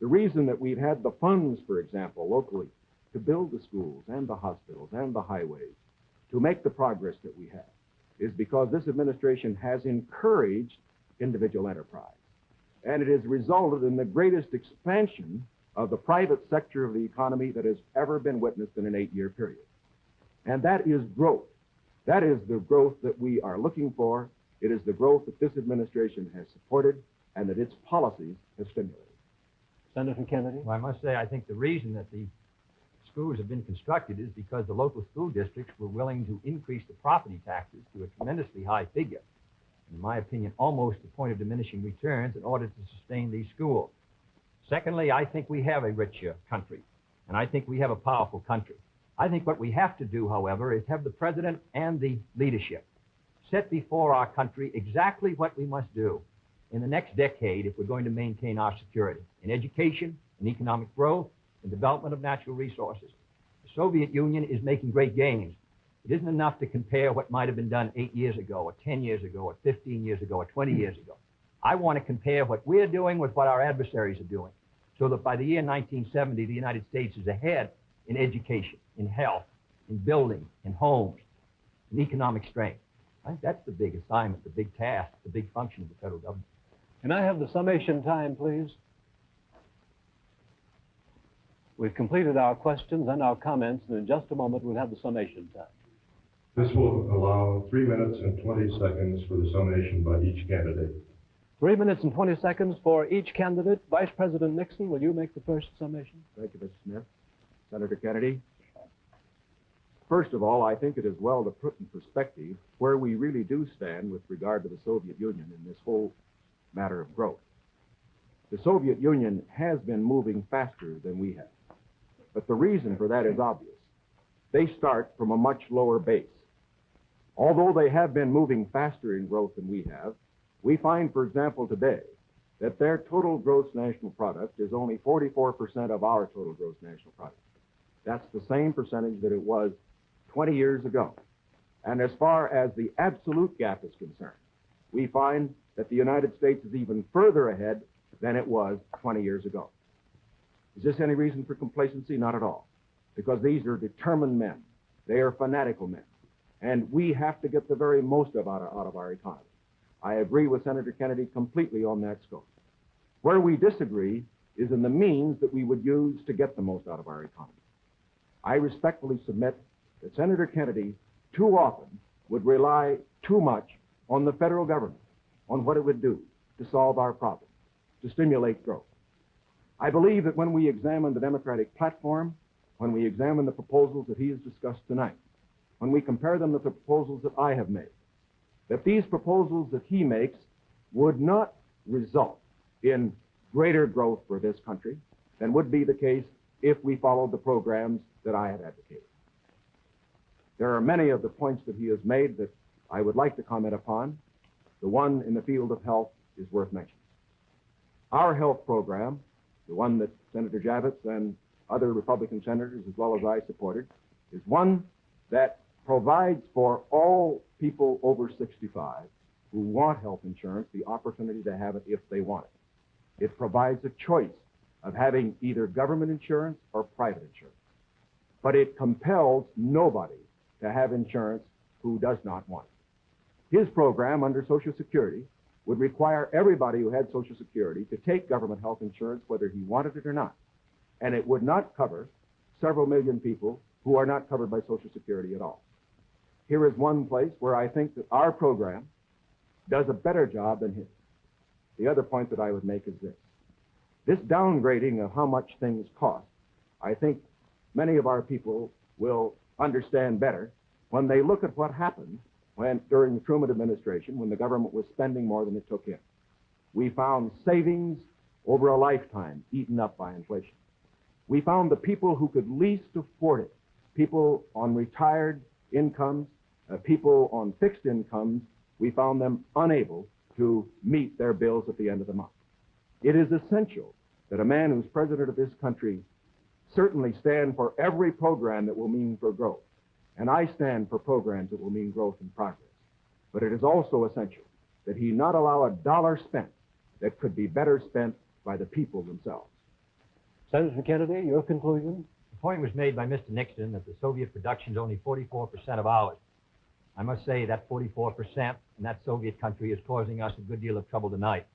the reason that we've had the funds, for example, locally, to build the schools and the hospitals and the highways, to make the progress that we have, is because this administration has encouraged individual enterprise. And it has resulted in the greatest expansion of the private sector of the economy that has ever been witnessed in an 8-year period. And that is growth. That is the growth that we are looking for. It is the growth that this administration has supported and that its policies have stimulated. Senator Kennedy? Well, I must say, I think the reason that the schools have been constructed is because the local school districts were willing to increase the property taxes to a tremendously high figure, in my opinion, almost to the point of diminishing returns in order to sustain these schools. Secondly, I think we have a rich country, and I think we have a powerful country. I think what we have to do, however, is have the president and the leadership set before our country exactly what we must do in the next decade if we're going to maintain our security in education, in economic growth, in development of natural resources. The Soviet Union is making great gains. It isn't enough to compare what might have been done 8 years ago, or 10 years ago, or 15 years ago, or 20 years ago. I want to compare what we're doing with what our adversaries are doing, so that by the year 1970, the United States is ahead in education, in health, in building, in homes, in economic strength. I think that's the big assignment, the big task, the big function of the federal government. Can I have the summation time, please? We've completed our questions and our comments, and in just a moment we'll have the summation time. This will allow 3 minutes and 20 seconds for the summation by each candidate. 3 minutes and 20 seconds for each candidate. Vice President Nixon, will you make the first summation? Thank you, Mr. Smith. Senator Kennedy, first of all, I think it is well to put in perspective where we really do stand with regard to the Soviet Union in this whole matter of growth. The Soviet Union has been moving faster than we have, but the reason for that is obvious. They start from a much lower base. Although they have been moving faster in growth than we have, we find, for example, today, that their total gross national product is only 44% of our total gross national product. That's the same percentage that it was 20 years ago. And as far as the absolute gap is concerned, we find that the United States is even further ahead than it was 20 years ago. Is this any reason for complacency? Not at all. Because these are determined men. They are fanatical men. And we have to get the very most out of our economy. I agree with Senator Kennedy completely on that scope. Where we disagree is in the means that we would use to get the most out of our economy. I respectfully submit that Senator Kennedy too often would rely too much on the federal government, on what it would do to solve our problems, to stimulate growth. I believe that when we examine the Democratic platform, when we examine the proposals that he has discussed tonight, when we compare them with the proposals that I have made, that these proposals that he makes would not result in greater growth for this country than would be the case if we followed the programs that I have advocated. There are many of the points that he has made that I would like to comment upon. The one in the field of health is worth mentioning. Our health program, the one that Senator Javits and other Republican senators as well as I supported, is one that provides for all people over 65 who want health insurance the opportunity to have it if they want it. It provides a choice of having either government insurance or private insurance. But it compels nobody to have insurance who does not want it. His program under Social Security would require everybody who had Social Security to take government health insurance whether he wanted it or not. And it would not cover several million people who are not covered by Social Security at all. Here is one place where I think that our program does a better job than his. The other point that I would make is this. This downgrading of how much things cost, I think many of our people will understand better when they look at what happened during the Truman administration when the government was spending more than it took in. We found savings over a lifetime eaten up by inflation. We found the people who could least afford it, people on retired incomes, people on fixed incomes, we found them unable to meet their bills at the end of the month. It is essential that a man who's president of this country certainly stand for every program that will mean for growth. And I stand for programs that will mean growth and progress. But it is also essential that he not allow a dollar spent that could be better spent by the people themselves. Senator Kennedy, your conclusion? The point was made by Mr. Nixon that the Soviet production is only 44% of ours. I must say that 44% in that Soviet country is causing us a good deal of trouble tonight.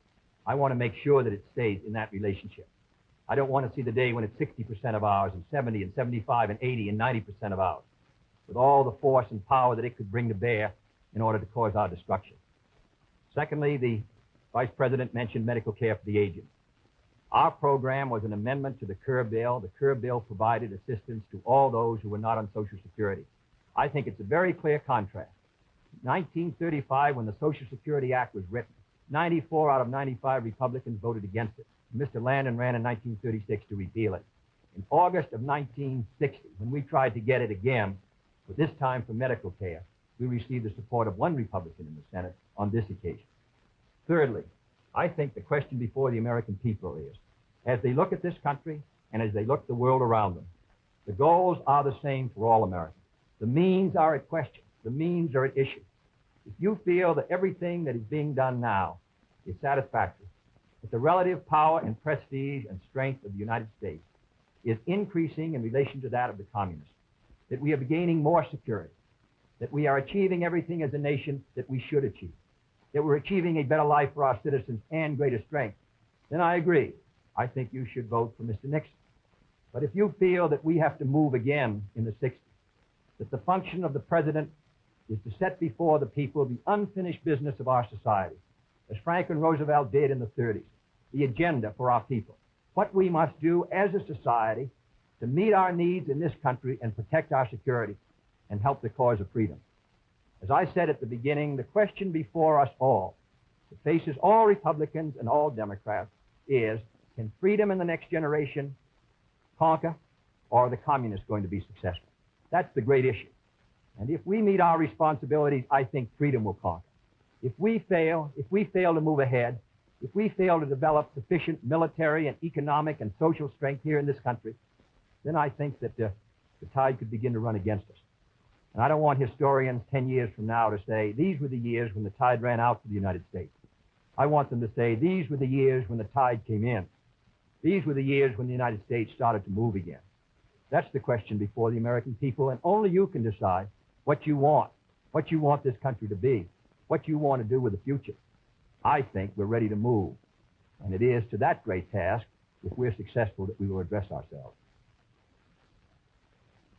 I want to make sure that it stays in that relationship. I don't want to see the day when it's 60% of ours and 70 and 75 and 80 and 90% of ours, with all the force and power that it could bring to bear in order to cause our destruction. Secondly, the Vice President mentioned medical care for the aged. Our program was an amendment to the Kerr bill. The Kerr bill provided assistance to all those who were not on Social Security. I think it's a very clear contrast. 1935, when the Social Security Act was written, 94 out of 95 Republicans voted against it. Mr. Landon ran in 1936 to repeal it. In August of 1960, when we tried to get it again, but this time for medical care, we received the support of one Republican in the Senate on this occasion. Thirdly, I think the question before the American people is, as they look at this country and as they look at the world around them, the goals are the same for all Americans. The means are at question. The means are at issue. If you feel that everything that is being done now is satisfactory, that the relative power and prestige and strength of the United States is increasing in relation to that of the communists, that we are gaining more security, that we are achieving everything as a nation that we should achieve, that we're achieving a better life for our citizens and greater strength, then I agree. I think you should vote for Mr. Nixon. But if you feel that we have to move again in the 60s, that the function of the president is to set before the people the unfinished business of our society, as Franklin Roosevelt did in the 30s, the agenda for our people, what we must do as a society to meet our needs in this country and protect our security and help the cause of freedom. As I said at the beginning, the question before us all, that faces all Republicans and all Democrats, is, can freedom in the next generation conquer, or are the communists going to be successful? That's the great issue. And if we meet our responsibilities, I think freedom will conquer. If we fail to move ahead, if we fail to develop sufficient military and economic and social strength here in this country, then I think that the tide could begin to run against us. And I don't want historians 10 years from now to say, these were the years when the tide ran out for the United States. I want them to say, these were the years when the tide came in. These were the years when the United States started to move again. That's the question before the American people, and only you can decide what you want this country to be, what you want to do with the future. I think we're ready to move, and it is to that great task, if we're successful, that we will address ourselves.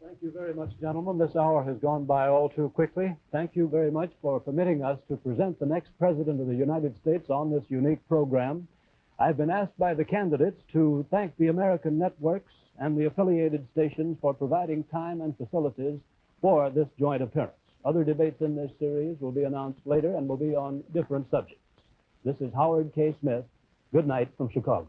Thank you very much, gentlemen. This hour has gone by all too quickly. Thank you very much for permitting us to present the next President of the United States on this unique program. I've been asked by the candidates to thank the American networks and the affiliated stations for providing time and facilities for this joint appearance. Other debates in this series will be announced later and will be on different subjects. This is Howard K. Smith. Good night from Chicago.